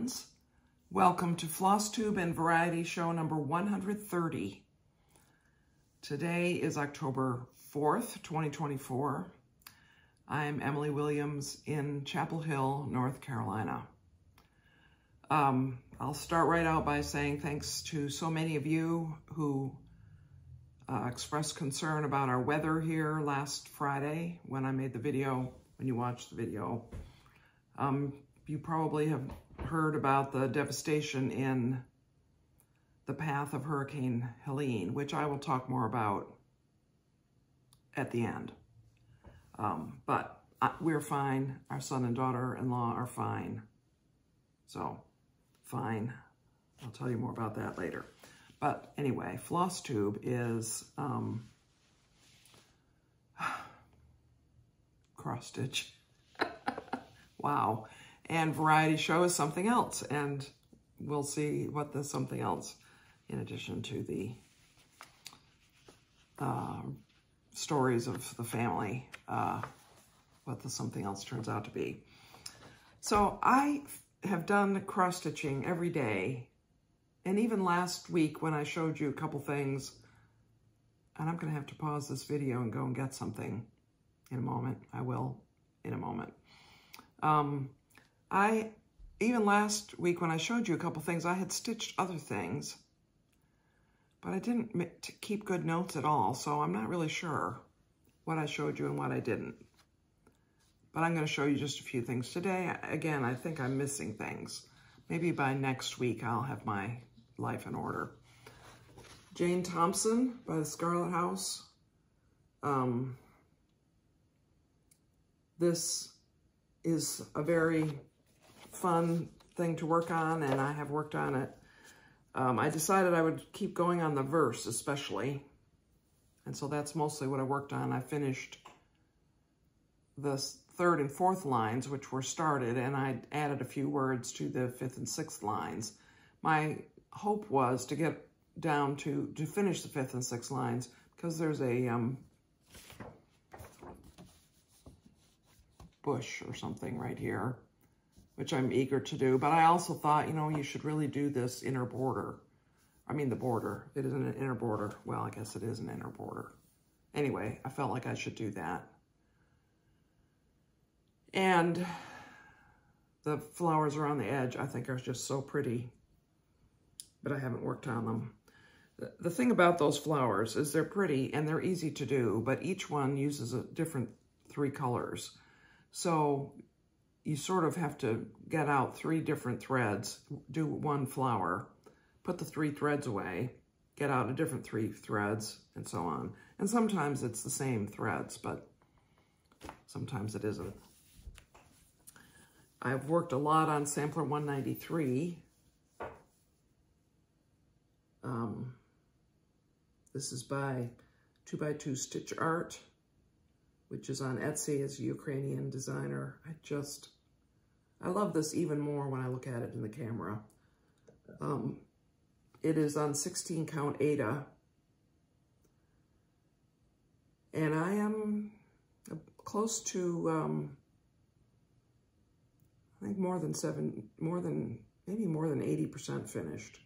friends. Welcome to Flosstube and Variety Show number 130. Today is October 4th, 2024. I'm Emily Williams in Chapel Hill, North Carolina. I'll start right out by saying thanks to so many of you who expressed concern about our weather here last Friday when I made the video, when you watched the video. You probably have heard about the devastation in the path of Hurricane Helene, which I will talk more about at the end. But we're fine. Our son and daughter-in-law are fine. So, fine. I'll tell you more about that later. But anyway, Flosstube is cross-stitch. Wow. And Variety Show is something else. And we'll see what the something else, in addition to the stories of the family, what the something else turns out to be. So I have done cross-stitching every day. And even last week when I showed you a couple things, and I'm going to have to pause this video and go and get something in a moment. I will in a moment. Even last week when I showed you a couple things, I had stitched other things, but I didn't keep good notes at all, so I'm not really sure what I showed you and what I didn't. But I'm going to show you just a few things today. Again, I think I'm missing things. Maybe by next week I'll have my life in order. Jane Thompson by the Scarlet House. This is a very fun thing to work on, and I have worked on it. I decided I would keep going on the verse especially, and so that's mostly what I worked on. I finished the third and fourth lines, which were started, and I added a few words to the fifth and sixth lines. My hope was to get down to finish the fifth and sixth lines, because there's a bush or something right here, which I'm eager to do. But I also thought, you know, you should really do this inner border. I mean, the border. It isn't an inner border. Well, I guess it is an inner border. Anyway, I felt like I should do that. And the flowers around the edge, I think, are just so pretty, but I haven't worked on them. The thing about those flowers is they're pretty and they're easy to do, but each one uses a different 3 colors. So you sort of have to get out 3 different threads, do one flower, put the 3 threads away, get out a different 3 threads, and so on. And sometimes it's the same threads, but sometimes it isn't. I've worked a lot on Sampler 193. This is by 2x2 Stitch Art, which is on Etsy as a Ukrainian designer. I love this even more when I look at it in the camera. It is on 16 count Aida. And I am close to, I think maybe more than 80% finished.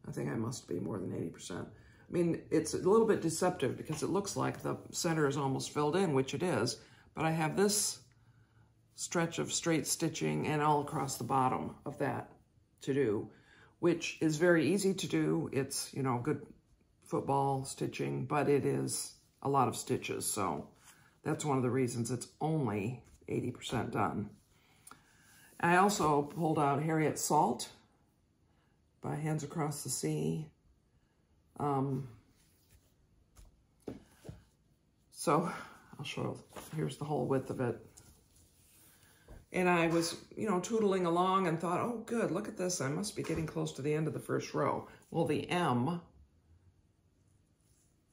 I think I must be more than 80%. I mean, it's a little bit deceptive because it looks like the center is almost filled in, which it is, but I have this stretch of straight stitching and all across the bottom of that to do, which is very easy to do. It's, you know, good football stitching, but it is a lot of stitches, so that's one of the reasons it's only 80% done. I also pulled out Harriet Salt by Hands Across the Sea. So I'll show, here's the whole width of it. And I was, you know, tootling along and thought, oh, good, look at this. I must be getting close to the end of the first row. Well, the M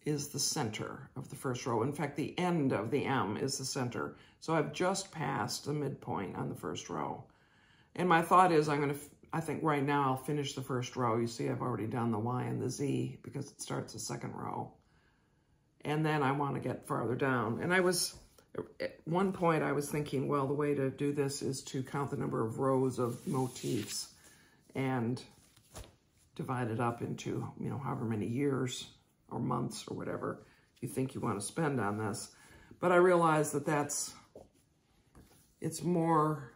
is the center of the first row. In fact, the end of the M is the center. So I've just passed the midpoint on the first row. And my thought is I think right now I'll finish the first row. You see, I've already done the Y and the Z because it starts the second row. And then I want to get farther down. And I was At one point I was thinking, well, the way to do this is to count the number of rows of motifs and divide it up into, you know, however many years or months or whatever you think you want to spend on this. But I realized that it's more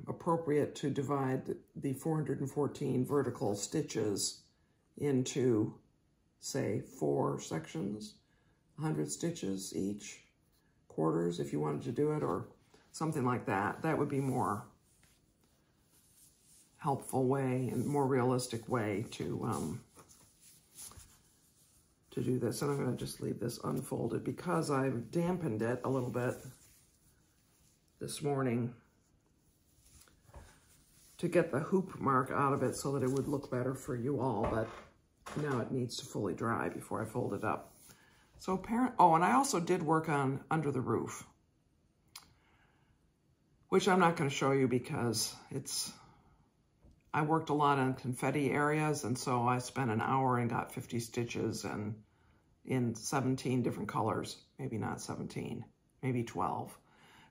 appropriate to divide the 414 vertical stitches into, say, 4 sections, 100 stitches each, quarters if you wanted to do it, or something like that. That would be more helpful way and more realistic way to do this. And I'm going to just leave this unfolded because I've dampened it a little bit this morning to get the hoop mark out of it so that it would look better for you all, but now it needs to fully dry before I fold it up. So oh, and I also did work on under the roof, which I'm not going to show you because I worked a lot on confetti areas, and so I spent an hour and got 50 stitches and in 17 different colors, maybe not 17, maybe 12.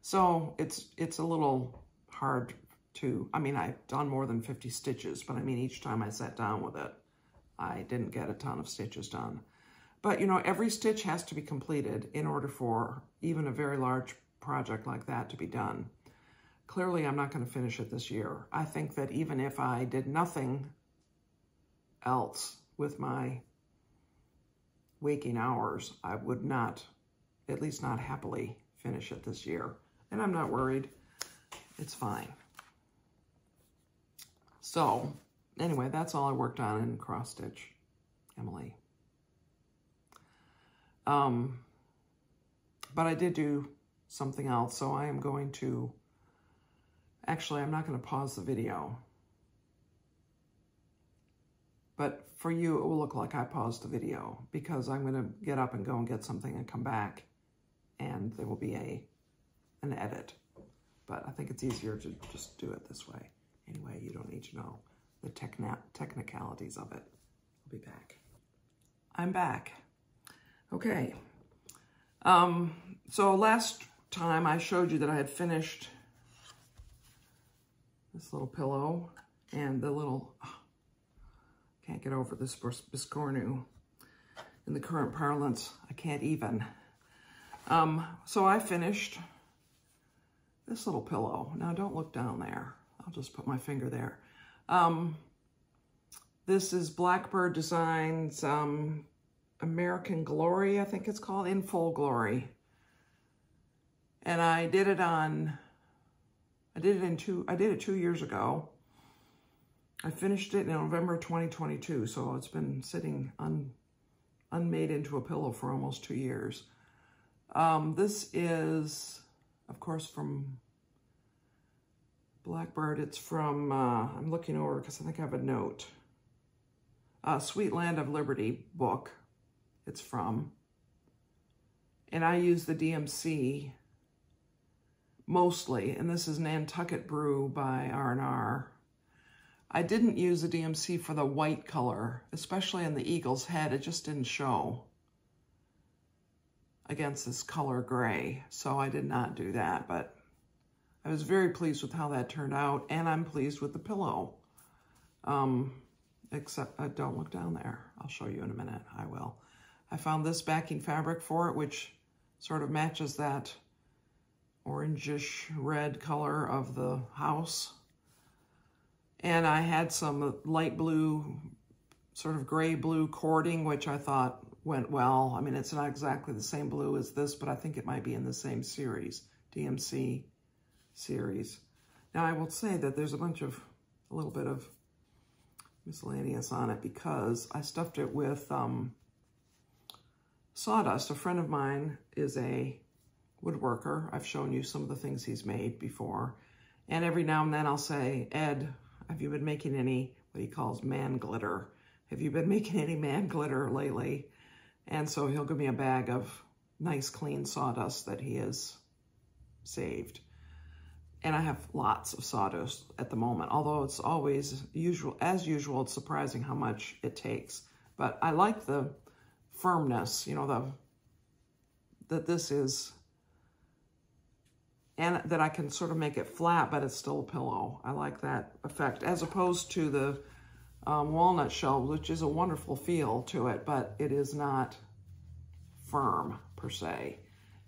So it's a little hard to, I mean, I've done more than 50 stitches, but I mean, each time I sat down with it, I didn't get a ton of stitches done. But, you know, every stitch has to be completed in order for even a very large project like that to be done. Clearly, I'm not going to finish it this year. I think that even if I did nothing else with my waking hours, I would not, at least not happily, finish it this year. And I'm not worried. It's fine. So, anyway, that's all I worked on in cross stitch, Emily. But I did do something else, so I am going to, actually, I'm not going to pause the video. But for you, it will look like I paused the video because I'm going to get up and go and get something and come back, and there will be an edit. But I think it's easier to just do it this way. Anyway, you don't need to know the technicalities of it. I'll be back. I'm back. Okay. So last time I showed you that I had finished this little pillow and the little, can't get over this biscornu. In the current parlance, I can't even. So I finished this little pillow. Now don't look down there. I'll just put my finger there. This is Blackbird Designs American Glory, I think it's called, In Full Glory. And I did it I did it 2 years ago. I finished it in November 2022, so it's been sitting unmade into a pillow for almost 2 years. This is, of course, from Blackbird. It's from, I'm looking over because I think I have a note. Sweet Land of Liberty book it's from. And I use the DMC mostly, and this is Nantucket Brew by R&R. I didn't use the DMC for the white color, especially in the eagle's head. It just didn't show against this color gray, so I did not do that, but I was very pleased with how that turned out, and I'm pleased with the pillow. Except, don't look down there. I'll show you in a minute. I will. I found this backing fabric for it, which sort of matches that orangish red color of the house. And I had some light blue, sort of gray blue cording, which I thought went well. I mean, it's not exactly the same blue as this, but I think it might be in the same series, DMC series. Now, I will say that there's a little bit of miscellaneous on it because I stuffed it with sawdust. A friend of mine is a woodworker. I've shown you some of the things he's made before. And every now and then I'll say, Ed, have you been making any, what he calls man glitter? Have you been making any man glitter lately? And so he'll give me a bag of nice clean sawdust that he has saved. And I have lots of sawdust at the moment, although it's always as usual, it's surprising how much it takes. But I like the firmness, you know, that this is, and that I can sort of make it flat, but it's still a pillow. I like that effect, as opposed to the walnut shelves, which is a wonderful feel to it, but it is not firm per se.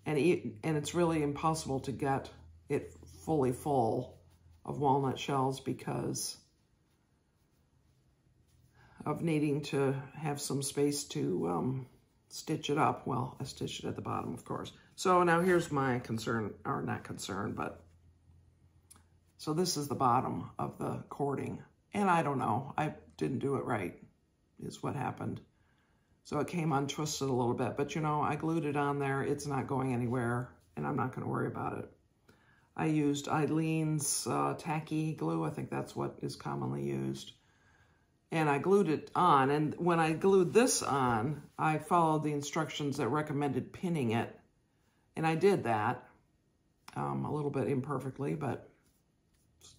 And it's really impossible to get it fully full of walnut shells because of needing to have some space to stitch it up. Well, I stitched it at the bottom, of course. So now here's my concern, or not concern, but so this is the bottom of the cording. And I don't know, I didn't do it right, is what happened. So it came untwisted a little bit, but you know, I glued it on there. It's not going anywhere, and I'm not gonna worry about it. I used Eileen's tacky glue. I think that's what is commonly used. And I glued it on, and when I glued this on, I followed the instructions that recommended pinning it. And I did that a little bit imperfectly, but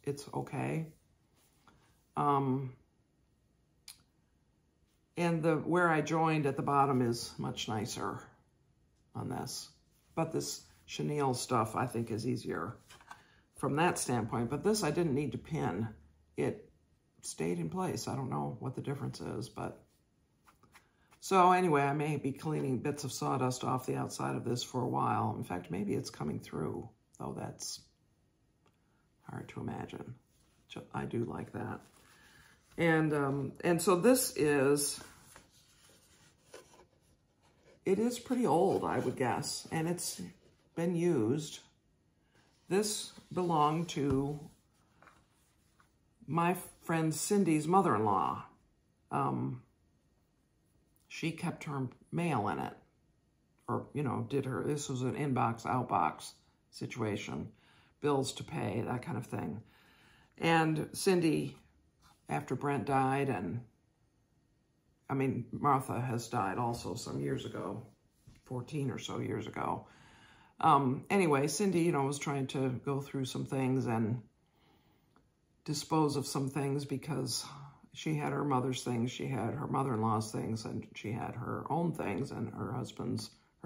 it's okay. And where I joined at the bottom is much nicer on this. But this chenille stuff, I think, is easier from that standpoint. But this I didn't need to pin. It stayed in place. I don't know what the difference is, but... So anyway, I may be cleaning bits of sawdust off the outside of this for a while. In fact, maybe it's coming through, though that's hard to imagine. I do like that. And so this is, it is pretty old, I would guess, and it's been used. This belonged to my friend Cindy's mother-in-law. She kept her mail in it, or, you know, this was an inbox, outbox situation, bills to pay, that kind of thing. And Cindy, after Brent died, and I mean, Martha has died also some years ago, 14 or so years ago. Anyway, Cindy, you know, was trying to go through some things and dispose of some things because she had her mother's things, she had her mother-in-law's things, and she had her own things and her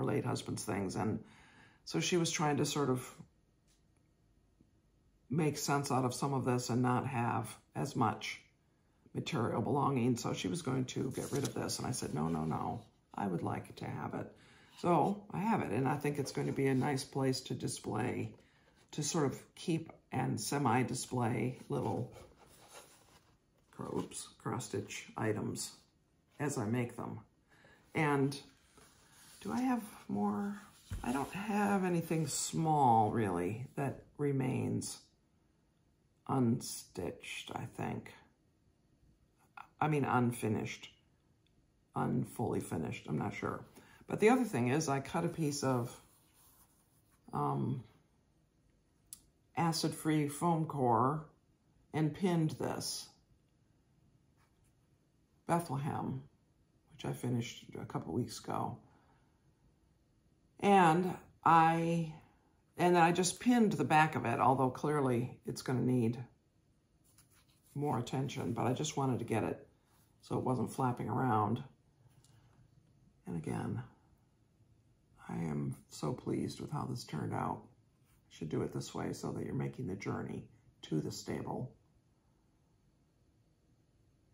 late husband's things. And so she was trying to sort of make sense out of some of this and not have as much material belonging. So she was going to get rid of this. And I said, no, no, no, I would like to have it. So I have it, and I think it's going to be a nice place to display, to sort of keep and semi-display little cross-stitch items as I make them. And do I have more? I don't have anything small, really, that remains unstitched, I think. I mean, unfinished, unfully finished, I'm not sure. But the other thing is I cut a piece of acid-free foam core and pinned this Bethlehem, which I finished a couple weeks ago. And then I just pinned the back of it, although clearly it's going to need more attention, but I just wanted to get it so it wasn't flapping around. And again, I am so pleased with how this turned out. I should do it this way so that you're making the journey to the stable.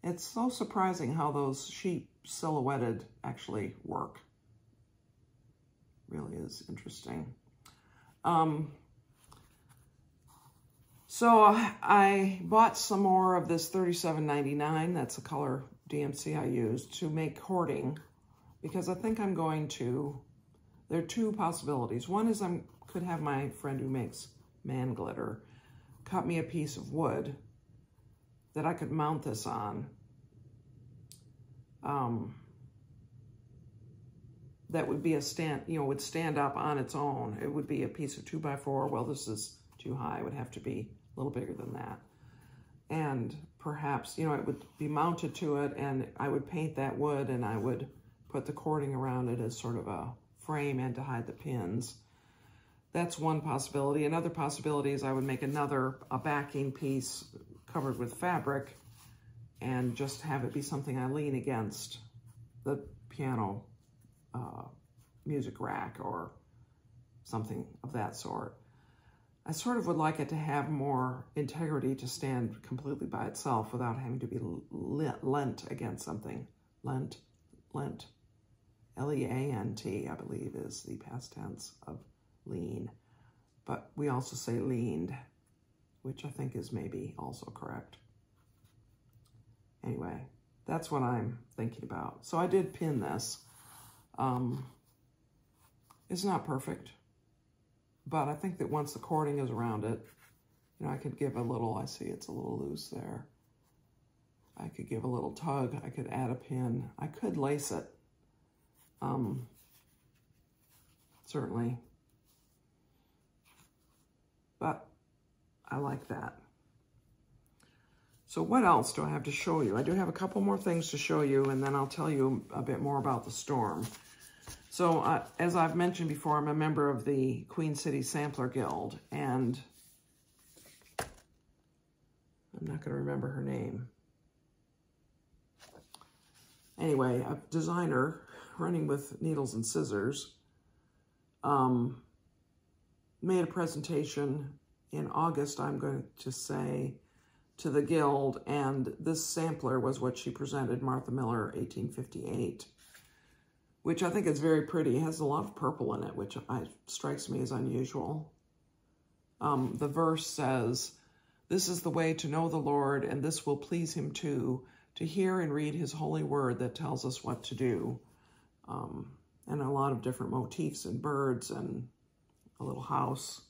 It's so surprising how those sheep silhouetted actually work. Really is interesting. So I bought some more of this $37.99. That's the color DMC I used to make cording, because I think I'm going to, there are two possibilities. One is I could have my friend who makes man glitter cut me a piece of wood that I could mount this on. That would be a stand, you know, would stand up on its own. It would be a piece of 2x4. Well, this is too high. It would have to be a little bigger than that. And perhaps, you know, it would be mounted to it, and I would paint that wood, and I would put the cording around it as sort of a frame and to hide the pins. That's one possibility. Another possibility is I would make a backing piece covered with fabric and just have it be something I lean against the piano music rack or something of that sort. I sort of would like it to have more integrity to stand completely by itself without having to be lent against something. Lent. L-E-A-N-T, I believe, is the past tense of lean. But we also say leaned, which I think is maybe also correct. Anyway, that's what I'm thinking about. So I did pin this. It's not perfect, but I think that once the cording is around it, you know, I could give a little, I see it's a little loose there. I could give a little tug. I could add a pin. I could lace it. Certainly. But I like that. So what else do I have to show you? I do have a couple more things to show you, and then I'll tell you a bit more about the storm. So as I've mentioned before, I'm a member of the Queen City Sampler Guild, and I'm not going to remember her name. Anyway, a designer running with needles and scissors made a presentation in August, I'm going to say, to the Guild, and this sampler was what she presented, Martha Miller, 1858, which I think is very pretty. It has a lot of purple in it, which strikes me as unusual. The verse says, "This is the way to know the Lord, and this will please him too, to hear and read his holy word that tells us what to do." And a lot of different motifs and birds and a little house.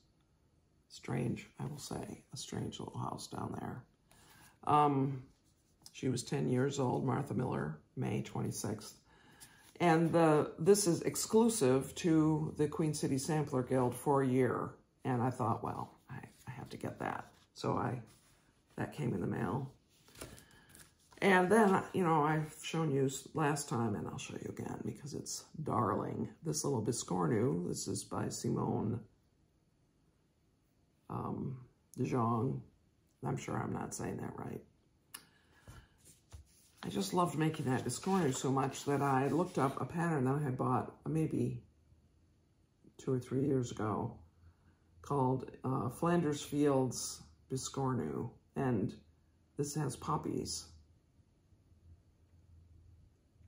Strange, I will say, a strange little house down there. She was 10 years old, Martha Miller, May 26th. And this is exclusive to the Queen City Sampler Guild for a year. And I thought, well, I have to get that. So that came in the mail. And then, you know, I've shown you last time, and I'll show you again because it's darling. This little Biscornu, this is by Simone de Jong. I'm sure I'm not saying that right. I just loved making that Biscornu so much that I looked up a pattern that I had bought maybe 2 or 3 years ago called Flanders Fields Biscornu, and this has poppies.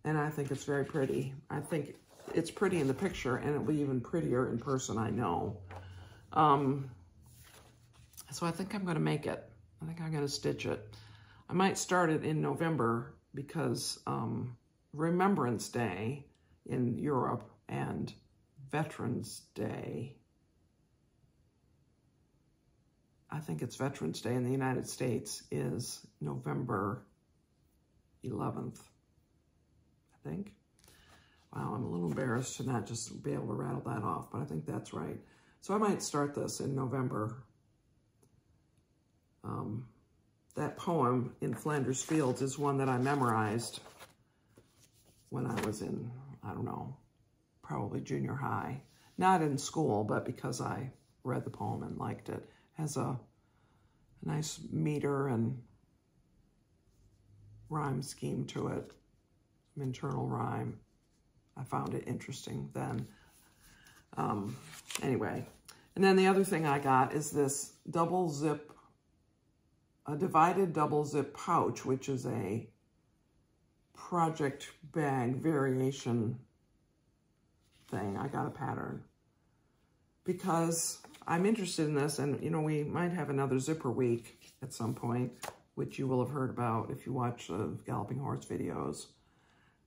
And I think it's very pretty. I think it's pretty in the picture, and it'll be even prettier in person, I know. So I think I'm going to make it. I think I'm going to stitch it. I might start it in November because Remembrance Day in Europe and Veterans Day, I think it's Veterans Day in the United States, is November 11th, I think. Wow, I'm a little embarrassed to not just be able to rattle that off, but I think that's right. So I might start this in November. That poem in Flanders Fields is one that I memorized when I was in, I don't know, probably junior high. Not in school, but because I read the poem and liked it. It has a nice meter and rhyme scheme to it, some internal rhyme. I found it interesting then. Anyway, and then the other thing I got is this double zip, a divided double zip pouch, which is a project bag variation thing. I got a pattern because I'm interested in this, and you know, we might have another zipper week at some point, which you will have heard about if you watch the Galloping Horse videos.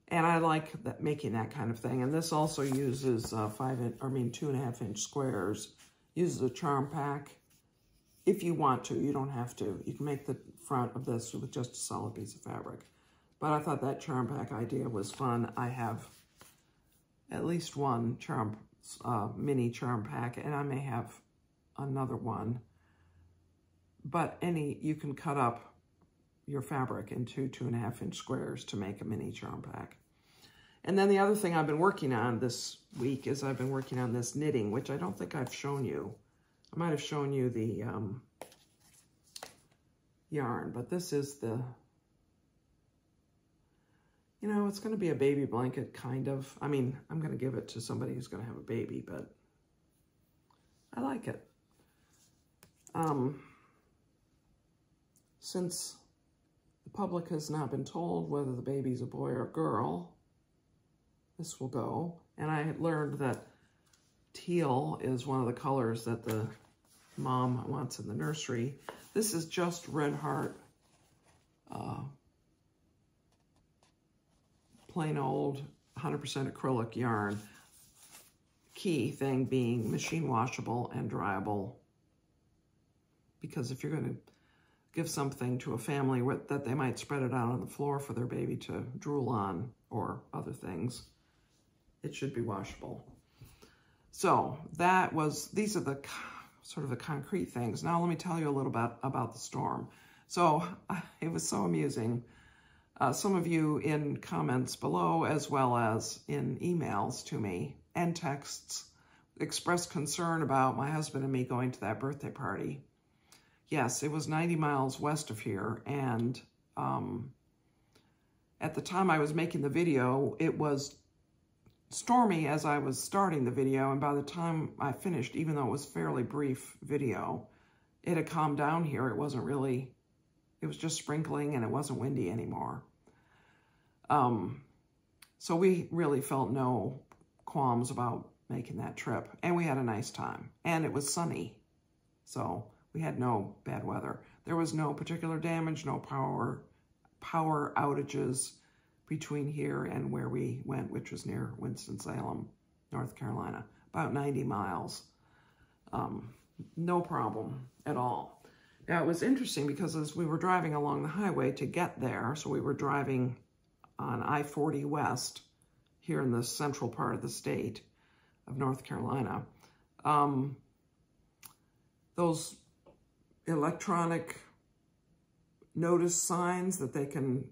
And I like that, making that kind of thing. And this also uses 2.5 inch squares, uses a charm pack. If you want to, you don't have to. You can make the front of this with just a solid piece of fabric. But I thought that charm pack idea was fun. I have at least one mini charm pack, and I may have another one. But you can cut up your fabric into 2.5 inch squares to make a mini charm pack. And then the other thing I've been working on this week is I've been working on this knitting, which I don't think I've shown you. I might have shown you the yarn, but this is the, you know, it's going to be a baby blanket, kind of. I mean, I'm going to give it to somebody who's going to have a baby, but I like it. Since the public has not been told whether the baby's a boy or a girl, this will go. And I had learned that teal is one of the colors that the mom wants in the nursery. This is just Red Heart, plain old 100% acrylic yarn. Key thing being machine washable and dryable. Because if you're going to give something to a family that they might spread it out on the floor for their baby to drool on or other things, it should be washable. So these are the sort of the concrete things. Now let me tell you a little bit about the storm. So it was so amusing. Some of you in comments below, as well as in emails to me and texts, expressed concern about my husband and me going to that birthday party. Yes, it was 90 miles west of here, and at the time I was making the video, it was stormy as I was starting the video, and by the time I finished, even though it was a fairly brief video, it had calmed down here. It wasn't really, it was just sprinkling, and it wasn't windy anymore. So we really felt no qualms about making that trip, and we had a nice time, and it was sunny, so we had no bad weather. There was no particular damage, no power outages between here and where we went, which was near Winston-Salem, North Carolina, about 90 miles. No problem at all. Now, it was interesting because as we were driving along the highway to get there, so we were driving on I-40 West here in the central part of the state of North Carolina, those electronic notice signs that they can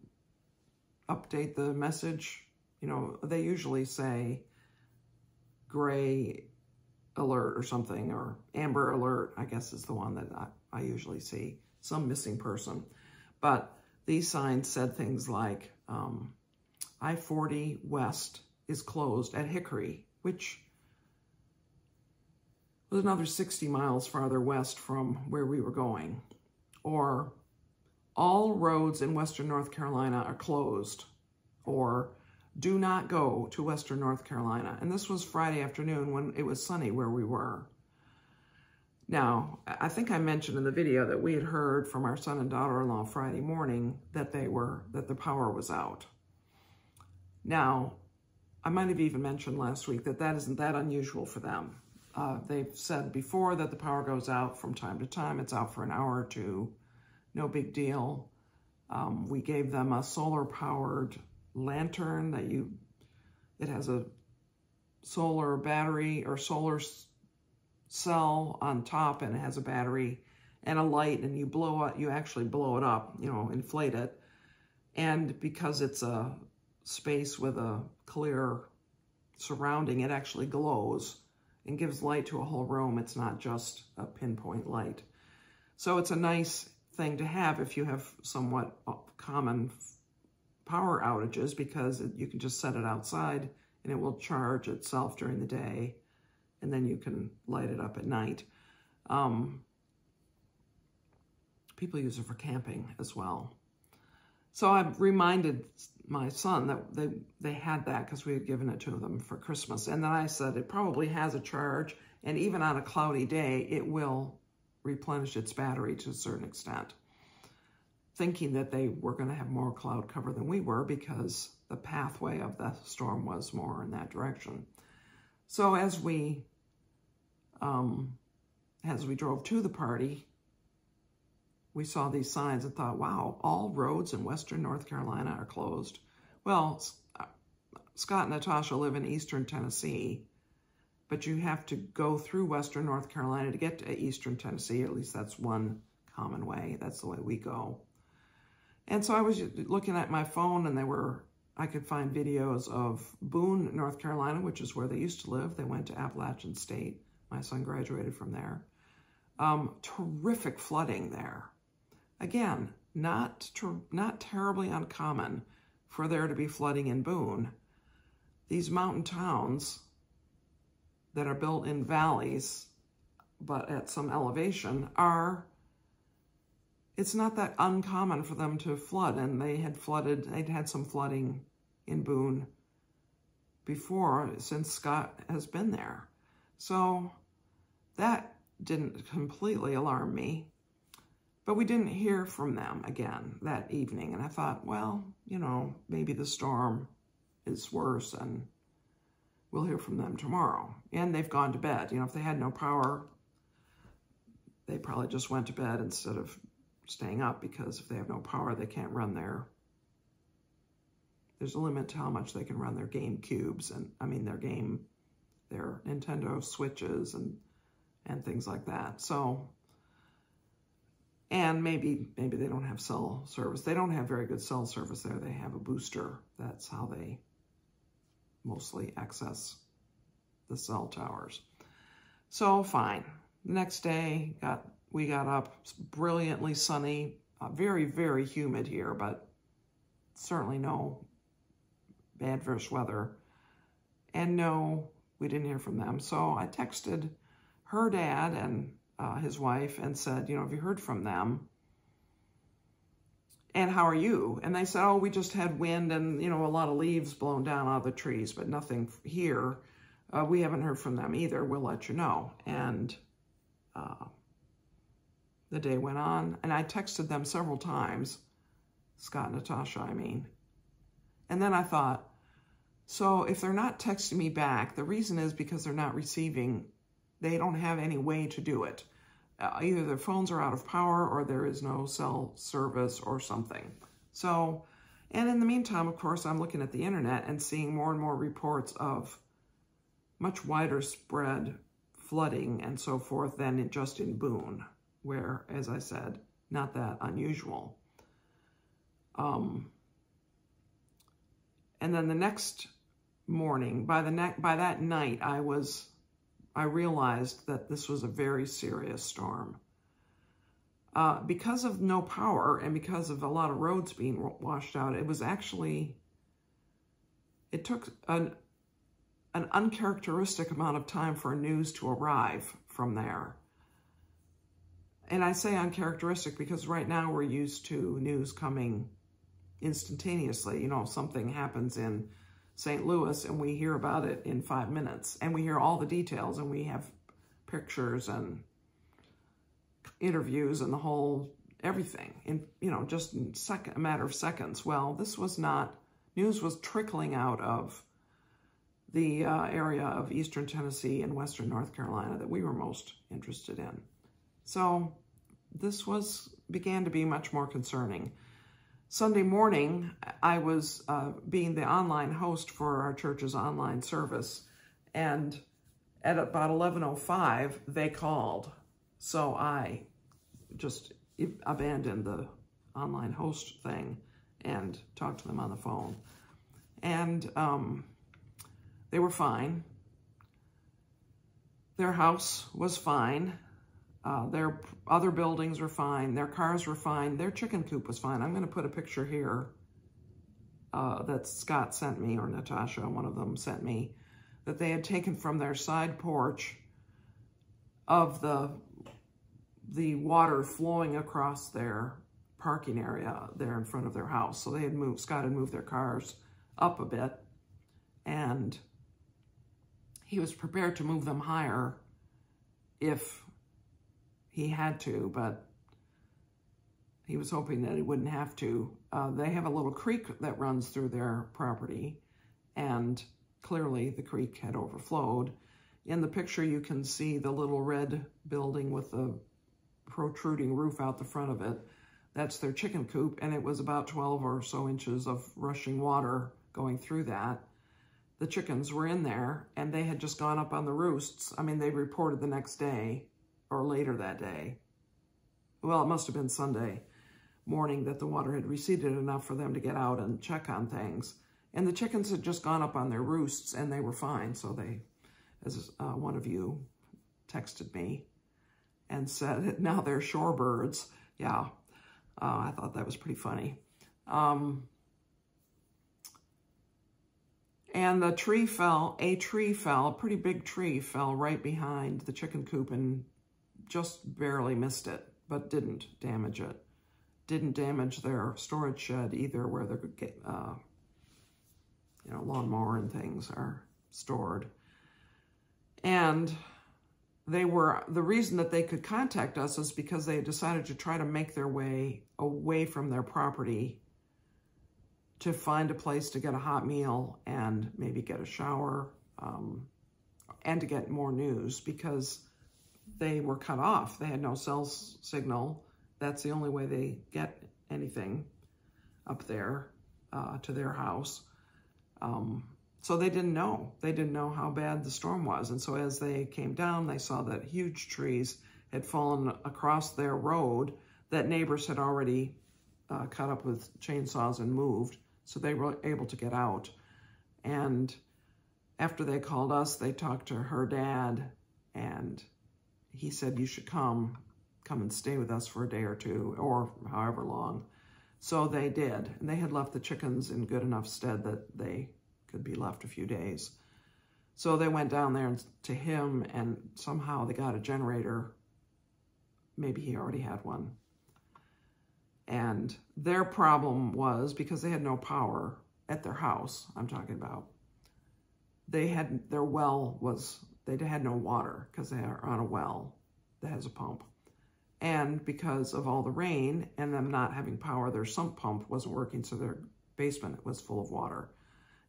update the message, you know, they usually say gray alert or something, or amber alert, I guess is the one that I usually see, some missing person. But these signs said things like I-40 West is closed at Hickory, which was another 60 miles farther west from where we were going. Or all roads in Western North Carolina are closed, or do not go to Western North Carolina. And this was Friday afternoon when it was sunny where we were. Now, I think I mentioned in the video that we had heard from our son and daughter-in-law Friday morning that the power was out. Now, I might have even mentioned last week that isn't that unusual for them. They've said before that the power goes out from time to time. It's out for an hour or two. No big deal. We gave them a solar-powered lantern it has a solar battery or solar cell on top, and it has a battery and a light, and you actually blow it up, you know, inflate it. And because it's a space with a clear surrounding, it actually glows and gives light to a whole room. It's not just a pinpoint light. So it's a nice thing to have if you have somewhat common power outages, because you can just set it outside and it will charge itself during the day, and then you can light it up at night. People use it for camping as well. So I reminded my son that they had that because we had given it to them for Christmas. And then I said it probably has a charge, and even on a cloudy day, it will replenish its battery to a certain extent, thinking that they were going to have more cloud cover than we were because the pathway of the storm was more in that direction. So as we drove to the party, we saw these signs and thought, wow, all roads in Western North Carolina are closed. Well, Scott and Natasha live in Eastern Tennessee, but you have to go through Western North Carolina to get to Eastern Tennessee. At least that's one common way. That's the way we go. And so I was looking at my phone, and I could find videos of Boone, North Carolina, which is where they used to live. They went to Appalachian State. My son graduated from there. Terrific flooding there. Again, not terribly uncommon for there to be flooding in Boone. These mountain towns that are built in valleys but at some elevation, it's not that uncommon for them to flood, and they'd had some flooding in Boone before, since Scott has been there. So that didn't completely alarm me, but we didn't hear from them again that evening. And I thought, well, you know, maybe the storm is worse and we'll hear from them tomorrow. And they've gone to bed. You know, if they had no power, they probably just went to bed instead of staying up, because if they have no power, they can't run there's a limit to how much they can run their game cubes, and I mean their Nintendo Switches and things like that. So, and maybe they don't have cell service. They don't have very good cell service there. They have a booster. That's how they mostly access the cell towers. So fine. Next day, we got up, brilliantly sunny, very, very humid here, but certainly no adverse weather. And no, we didn't hear from them. So I texted her dad and his wife and said, you know, have you heard from them? And how are you? And they said, oh, we just had wind and, you know, a lot of leaves blown down out of the trees, but nothing here. We haven't heard from them either. We'll let you know. And the day went on, and I texted them several times, Scott and Natasha, I mean. And then I thought, so if they're not texting me back, the reason is because they're not receiving, they don't have any way to do it. Either their phones are out of power or there is no cell service or something. So, and in the meantime, of course, I'm looking at the internet and seeing more and more reports of much wider spread flooding and so forth than just in Boone, where, as I said, not that unusual. And then the next morning, by that night, I realized that this was a very serious storm. Because of no power and because of a lot of roads being washed out, it took an uncharacteristic amount of time for news to arrive from there. And I say uncharacteristic because right now we're used to news coming instantaneously. You know, something happens in St. Louis and we hear about it in 5 minutes, and we hear all the details, and we have pictures and interviews and the whole everything in, you know, just in a matter of seconds. Well, this was not, news was trickling out of the area of eastern Tennessee and western North Carolina that we were most interested in. So this began to be much more concerning. Sunday morning, I was being the online host for our church's online service, and at about 11:05, they called. So I just abandoned the online host thing and talked to them on the phone. And they were fine. Their house was fine. Their other buildings were fine. Their cars were fine. Their chicken coop was fine. I'm going to put a picture here that Scott sent me, or Natasha, one of them sent me, that they had taken from their side porch of the water flowing across their parking area there in front of their house. So they had moved, Scott had moved their cars up a bit, and he was prepared to move them higher if he had to, but he was hoping that he wouldn't have to. They have a little creek that runs through their property, and clearly the creek had overflowed. In the picture, you can see the little red building with the protruding roof out the front of it. That's their chicken coop, and it was about 12 or so inches of rushing water going through that. The chickens were in there, and they had just gone up on the roosts. I mean, they reported the next day, or later that day. Well, it must have been Sunday morning that the water had receded enough for them to get out and check on things. And the chickens had just gone up on their roosts, and they were fine. So they, as one of you texted me and said, now they're shorebirds. Yeah, I thought that was pretty funny. And a tree fell, a pretty big tree fell right behind the chicken coop and just barely missed it, but didn't damage it. Didn't damage their storage shed either, where their lawnmower and things are stored. And the reason that they could contact us is because they decided to try to make their way away from their property to find a place to get a hot meal and maybe get a shower, and to get more news, because they were cut off. They had no cell signal. That's the only way they get anything up there to their house. So they didn't know. They didn't know how bad the storm was. And so as they came down, they saw that huge trees had fallen across their road that neighbors had already cut up with chainsaws and moved. So they were able to get out. And after they called us, they talked to her dad, and he said, you should come and stay with us for a day or two, or however long. So they did. And they had left the chickens in good enough stead that they could be left a few days. So they went down there to him, and somehow they got a generator. Maybe he already had one. And their problem was, because they had no power at their house, I'm talking about, they had no water because they are on a well that has a pump. And because of all the rain and them not having power, their sump pump wasn't working, so their basement was full of water.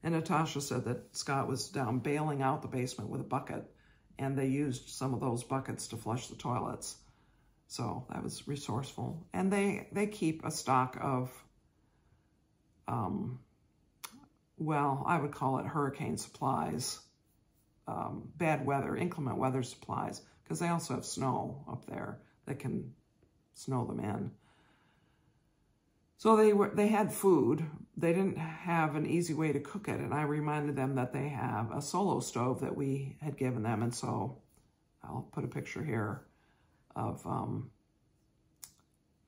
And Natasha said that Scott was down bailing out the basement with a bucket, and they used some of those buckets to flush the toilets. So that was resourceful. And they keep a stock of, well, I would call it hurricane supplies, bad weather, inclement weather supplies, because they also have snow up there that can snow them in. So they had food. They didn't have an easy way to cook it, and I reminded them that they have a solo stove that we had given them, and so I'll put a picture here of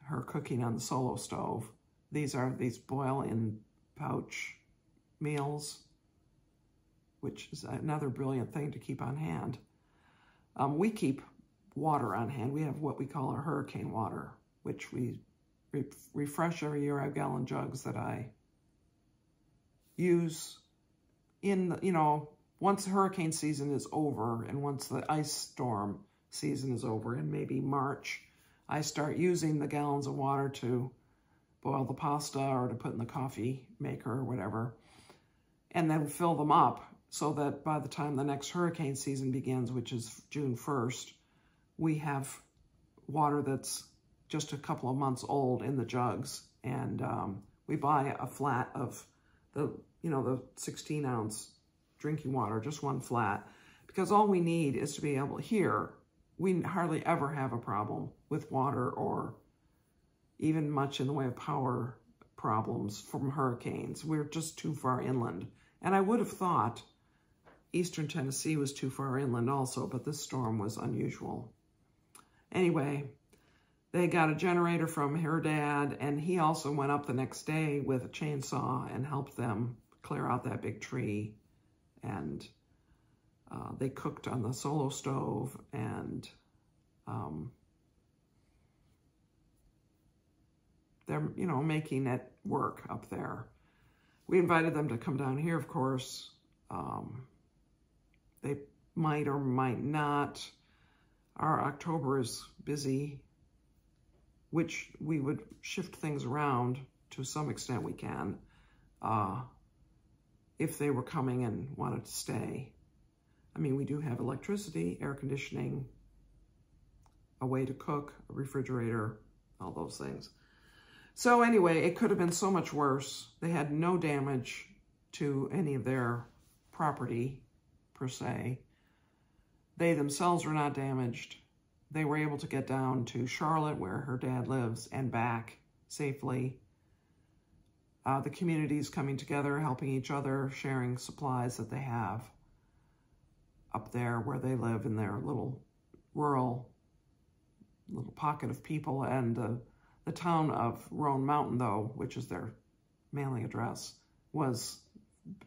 her cooking on the solo stove. These are these boil-in pouch meals, which is another brilliant thing to keep on hand. We keep water on hand. We have what we call our hurricane water, which we refresh every year. I have gallon jugs that I use in, once hurricane season is over and once the ice storm season is over in maybe March, I start using the gallons of water to boil the pasta or to put in the coffee maker or whatever, and then fill them up so that by the time the next hurricane season begins, which is June 1st, we have water that's just a couple of months old in the jugs. And we buy a flat of the 16-ounce drinking water, just one flat, because all we need is to be able, here, we hardly ever have a problem with water or even much in the way of power problems from hurricanes. We're just too far inland. And I would have thought Eastern Tennessee was too far inland also, but this storm was unusual. Anyway, they got a generator from her dad, and he also went up the next day with a chainsaw and helped them clear out that big tree. And they cooked on the solo stove, and they're, making it work up there. We invited them to come down here, of course. They might or might not. Our October is busy, which we would shift things around to some extent we can, if they were coming and wanted to stay. I mean, we do have electricity, air conditioning, a way to cook, a refrigerator, all those things. So anyway, it could have been so much worse. They had no damage to any of their property, per se. They themselves were not damaged. They were able to get down to Charlotte, where her dad lives, and back safely. The community's coming together, helping each other, sharing supplies that they have up there where they live in their little rural little pocket of people. And the town of Roan Mountain, though, which is their mailing address, was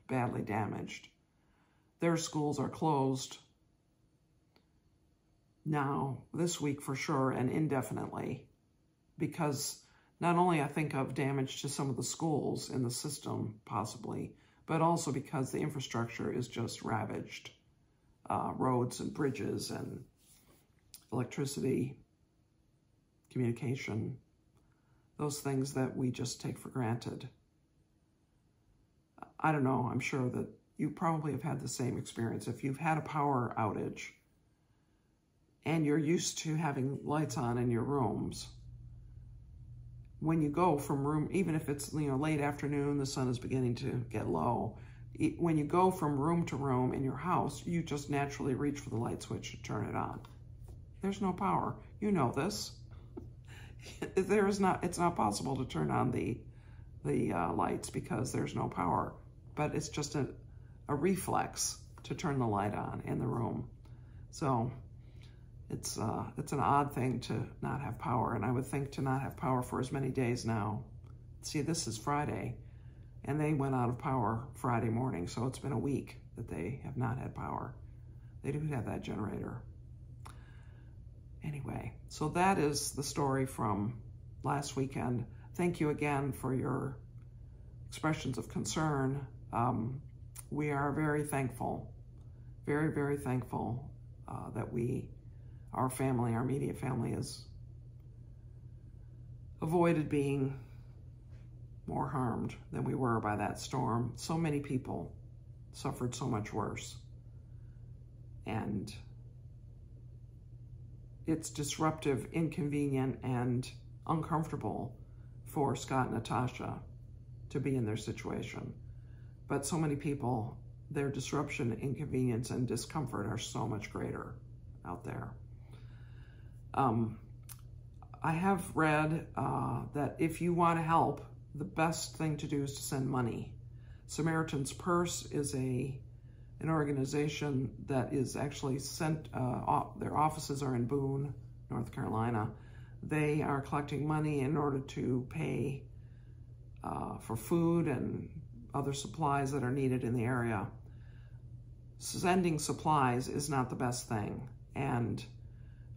badly damaged. Their schools are closed. now, this week for sure, and indefinitely, because not only I think of damage to some of the schools in the system, possibly, but also because the infrastructure is just ravaged. Roads and bridges and electricity, communication, those things that we just take for granted. I don't know, I'm sure that you probably have had the same experience. If you've had a power outage and you're used to having lights on in your rooms, when you go from room, even if it's, you know, late afternoon, the sun is beginning to get low, when you go from room to room in your house, you just naturally reach for the light switch to turn it on. There's no power. You know this. It's not possible to turn on the lights because there's no power. But it's just a reflex to turn the light on in the room. So it's an odd thing to not have power, and I would think to not have power for as many days now. See, this is Friday, and they went out of power Friday morning, so it's been a week that they have not had power. They do have that generator. Anyway, so that is the story from last weekend. Thank you again for your expressions of concern. We are very thankful, very, very thankful that our family, our immediate family, has avoided being more harmed than we were by that storm. So many people suffered so much worse. And it's disruptive, inconvenient, and uncomfortable for Scott and Natasha to be in their situation. But so many people, their disruption, inconvenience, and discomfort are so much greater out there. I have read that if you want to help, the best thing to do is to send money. Samaritan's Purse is an organization that is actually sent, their offices are in Boone, North Carolina. They are collecting money in order to pay for food and other supplies that are needed in the area. Sending supplies is not the best thing. And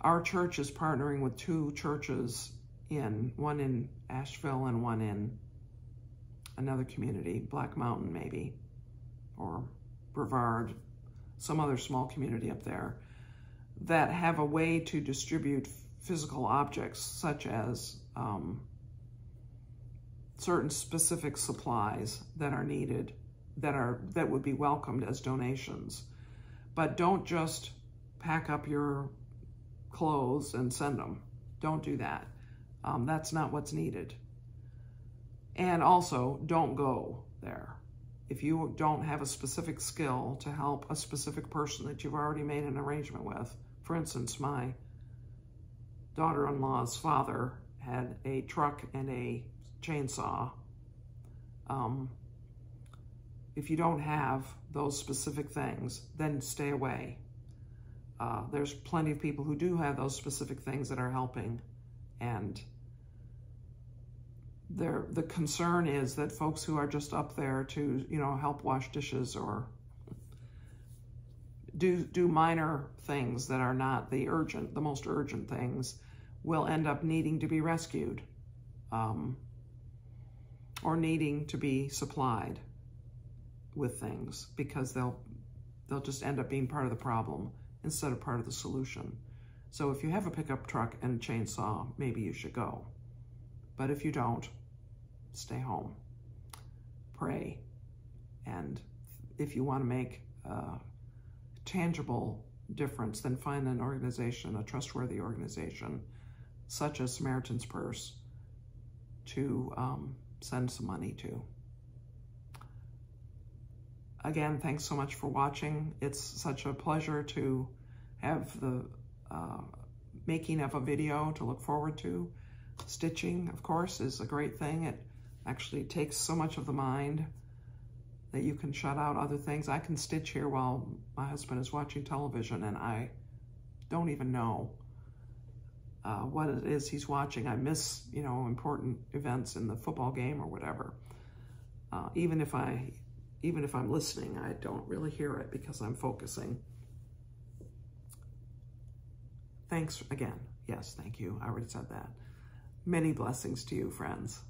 our church is partnering with two churches, one in Asheville and one in another community, Black Mountain maybe, or Brevard, some other small community up there, that have a way to distribute physical objects such as certain specific supplies that are needed, that would be welcomed as donations. But don't just pack up your clothes and send them. Don't do that. That's not what's needed. And also, don't go there. If you don't have a specific skill to help a specific person that you've already made an arrangement with, for instance, my daughter-in-law's father had a truck and a chainsaw. If you don't have those specific things, then stay away. There's plenty of people who do have those specific things that are helping, and the concern is that folks who are just up there to, help wash dishes or do minor things that are not the most urgent things will end up needing to be rescued, or needing to be supplied with things, because they'll just end up being part of the problem instead of part of the solution. So if you have a pickup truck and a chainsaw, maybe you should go. But if you don't, stay home, pray, and if you want to make a tangible difference, then find an organization, a trustworthy organization, such as Samaritan's Purse, to send some money to. Again, thanks so much for watching. It's such a pleasure to have the making of a video to look forward to. Stitching, of course, is a great thing. It actually takes so much of the mind that you can shut out other things. I can stitch here while my husband is watching television, and I don't even know what it is he's watching. I miss, important events in the football game or whatever. Even if I'm listening, I don't really hear it because I'm focusing. Thanks again. Yes, thank you. I already said that. Many blessings to you, friends.